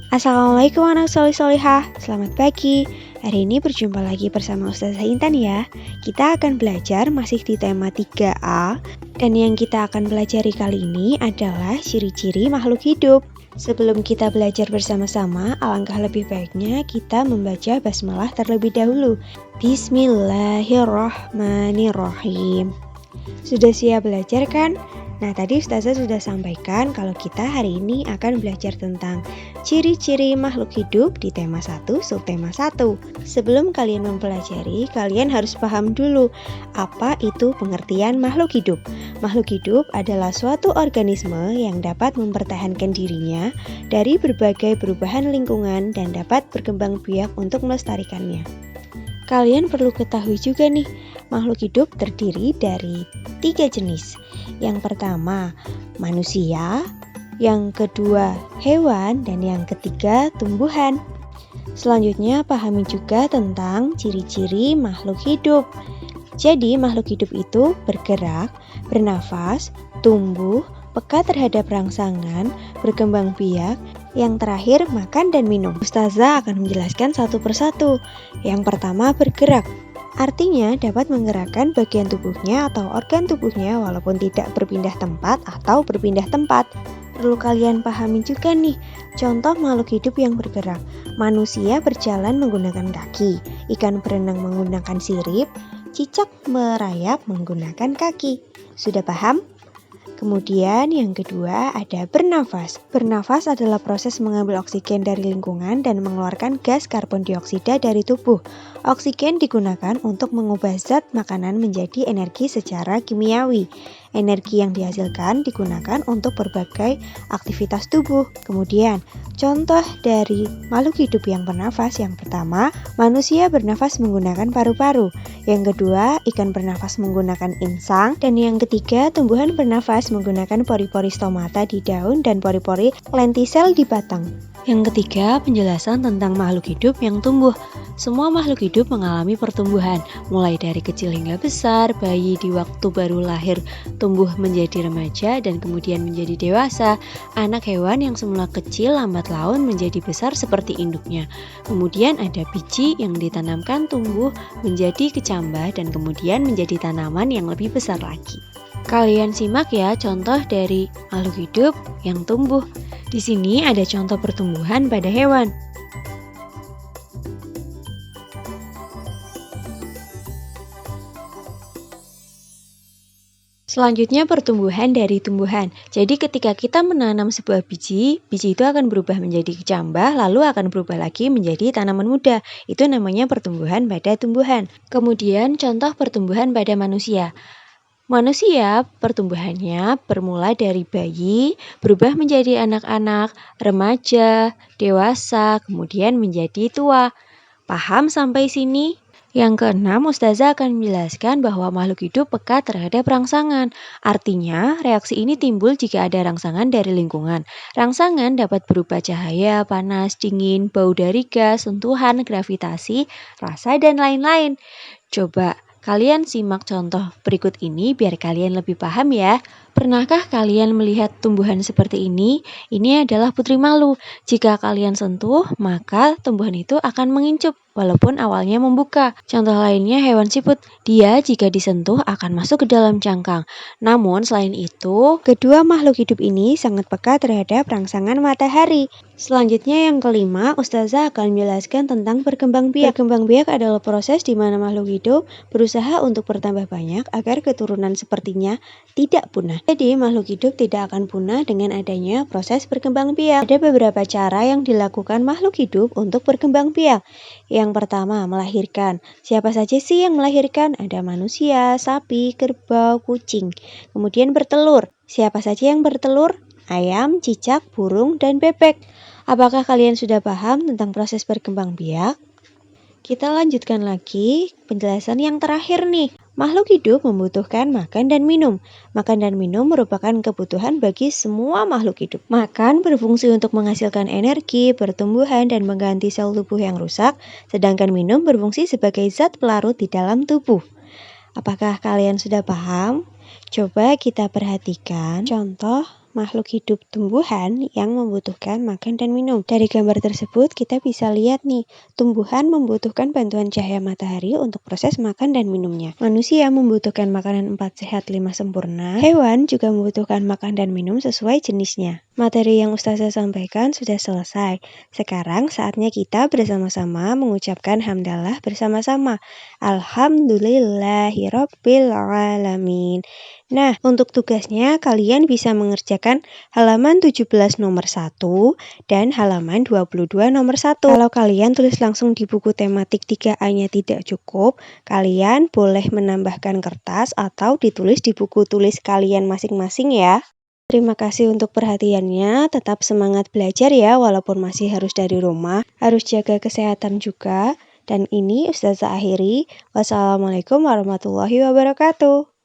Assalamualaikum anak solih-solihah, selamat pagi. Hari ini berjumpa lagi bersama Ustazah Intan ya. Kita akan belajar masih di tema 3A. Dan yang kita akan pelajari kali ini adalah ciri-ciri makhluk hidup. Sebelum kita belajar bersama-sama, alangkah lebih baiknya kita membaca basmalah terlebih dahulu. Bismillahirrahmanirrahim. Sudah siap belajar kan? Nah, tadi Ustazah sudah sampaikan kalau kita hari ini akan belajar tentang ciri-ciri makhluk hidup di tema 1, subtema 1. Sebelum kalian mempelajari, kalian harus paham dulu apa itu pengertian makhluk hidup. Makhluk hidup adalah suatu organisme yang dapat mempertahankan dirinya dari berbagai perubahan lingkungan dan dapat berkembang biak untuk melestarikannya. Kalian perlu ketahui juga nih, makhluk hidup terdiri dari 3 jenis. Yang pertama, manusia, yang kedua, hewan, dan yang ketiga, tumbuhan. Selanjutnya, pahami juga tentang ciri-ciri makhluk hidup. Jadi, makhluk hidup itu bergerak, bernafas, tumbuh, peka terhadap rangsangan, berkembang biak, yang terakhir makan dan minum. Ustazah akan menjelaskan satu persatu. Yang pertama, bergerak. Artinya dapat menggerakkan bagian tubuhnya atau organ tubuhnya walaupun tidak berpindah tempat atau berpindah tempat. Perlu kalian pahami juga nih, contoh makhluk hidup yang bergerak. Manusia berjalan menggunakan kaki, ikan berenang menggunakan sirip, cicak merayap menggunakan kaki. Sudah paham? Kemudian yang kedua ada bernafas. Bernafas adalah proses mengambil oksigen dari lingkungan dan mengeluarkan gas karbon dioksida dari tubuh. Oksigen digunakan untuk mengubah zat makanan menjadi energi secara kimiawi. Energi yang dihasilkan digunakan untuk berbagai aktivitas tubuh. Kemudian, contoh dari makhluk hidup yang bernafas yang pertama, manusia bernafas menggunakan paru-paru. Yang kedua, ikan bernafas menggunakan insang. Dan yang ketiga, tumbuhan bernafas menggunakan pori-pori stomata di daun dan pori-pori lentisel di batang. Yang ketiga, penjelasan tentang makhluk hidup yang tumbuh. Semua makhluk hidup mengalami pertumbuhan, mulai dari kecil hingga besar. Bayi di waktu baru lahir tumbuh menjadi remaja dan kemudian menjadi dewasa. Anak hewan yang semula kecil lambat laun menjadi besar seperti induknya. Kemudian ada biji yang ditanamkan tumbuh menjadi kecambah dan kemudian menjadi tanaman yang lebih besar lagi. Kalian simak ya contoh dari makhluk hidup yang tumbuh. Di sini ada contoh pertumbuhan pada hewan. Selanjutnya pertumbuhan dari tumbuhan. Jadi ketika kita menanam sebuah biji itu akan berubah menjadi kecambah, lalu akan berubah lagi menjadi tanaman muda. Itu namanya pertumbuhan pada tumbuhan. Kemudian contoh pertumbuhan pada manusia. Manusia pertumbuhannya bermula dari bayi, berubah menjadi anak-anak, remaja, dewasa, kemudian menjadi tua. Paham sampai sini? Yang keenam, Ustazah akan menjelaskan bahwa makhluk hidup peka terhadap rangsangan. Artinya, reaksi ini timbul jika ada rangsangan dari lingkungan. Rangsangan dapat berupa cahaya, panas, dingin, bau dari gas, sentuhan, gravitasi, rasa, dan lain-lain. Coba kalian simak contoh berikut ini biar kalian lebih paham ya. Pernahkah kalian melihat tumbuhan seperti ini? Ini adalah putri malu. Jika kalian sentuh, maka tumbuhan itu akan mengincup walaupun awalnya membuka. Contoh lainnya hewan siput. Dia jika disentuh akan masuk ke dalam cangkang. Namun selain itu, kedua makhluk hidup ini sangat peka terhadap rangsangan matahari. Selanjutnya yang kelima, Ustazah akan menjelaskan tentang berkembang biak. Berkembang biak adalah proses di mana makhluk hidup berusaha untuk bertambah banyak agar keturunan sepertinya tidak punah. Jadi makhluk hidup tidak akan punah dengan adanya proses berkembang biak. Ada beberapa cara yang dilakukan makhluk hidup untuk berkembang biak. Yang pertama, melahirkan. Siapa saja sih yang melahirkan? Ada manusia, sapi, kerbau, kucing. Kemudian bertelur. Siapa saja yang bertelur? Ayam, cicak, burung, dan bebek. Apakah kalian sudah paham tentang proses berkembang biak? Kita lanjutkan lagi penjelasan yang terakhir nih. Makhluk hidup membutuhkan makan dan minum. Makan dan minum merupakan kebutuhan bagi semua makhluk hidup. Makan berfungsi untuk menghasilkan energi, pertumbuhan, dan mengganti sel tubuh yang rusak, sedangkan minum berfungsi sebagai zat pelarut di dalam tubuh. Apakah kalian sudah paham? Coba kita perhatikan contoh makhluk hidup tumbuhan yang membutuhkan makan dan minum. Dari gambar tersebut kita bisa lihat nih, tumbuhan membutuhkan bantuan cahaya matahari untuk proses makan dan minumnya. Manusia membutuhkan makanan 4 sehat 5 sempurna. Hewan juga membutuhkan makan dan minum sesuai jenisnya. Materi yang Ustazah sampaikan sudah selesai. Sekarang saatnya kita bersama-sama mengucapkan hamdalah bersama-sama. Alhamdulillahirabbil alamin. Nah, untuk tugasnya kalian bisa mengerjakan halaman 17 nomor 1 dan halaman 22 nomor 1. Kalau kalian tulis langsung di buku tematik 3A-nya tidak cukup, kalian boleh menambahkan kertas atau ditulis di buku tulis kalian masing-masing ya. Terima kasih untuk perhatiannya, tetap semangat belajar ya walaupun masih harus dari rumah, harus jaga kesehatan juga. Dan ini Ustazah akhiri. Wassalamualaikum warahmatullahi wabarakatuh.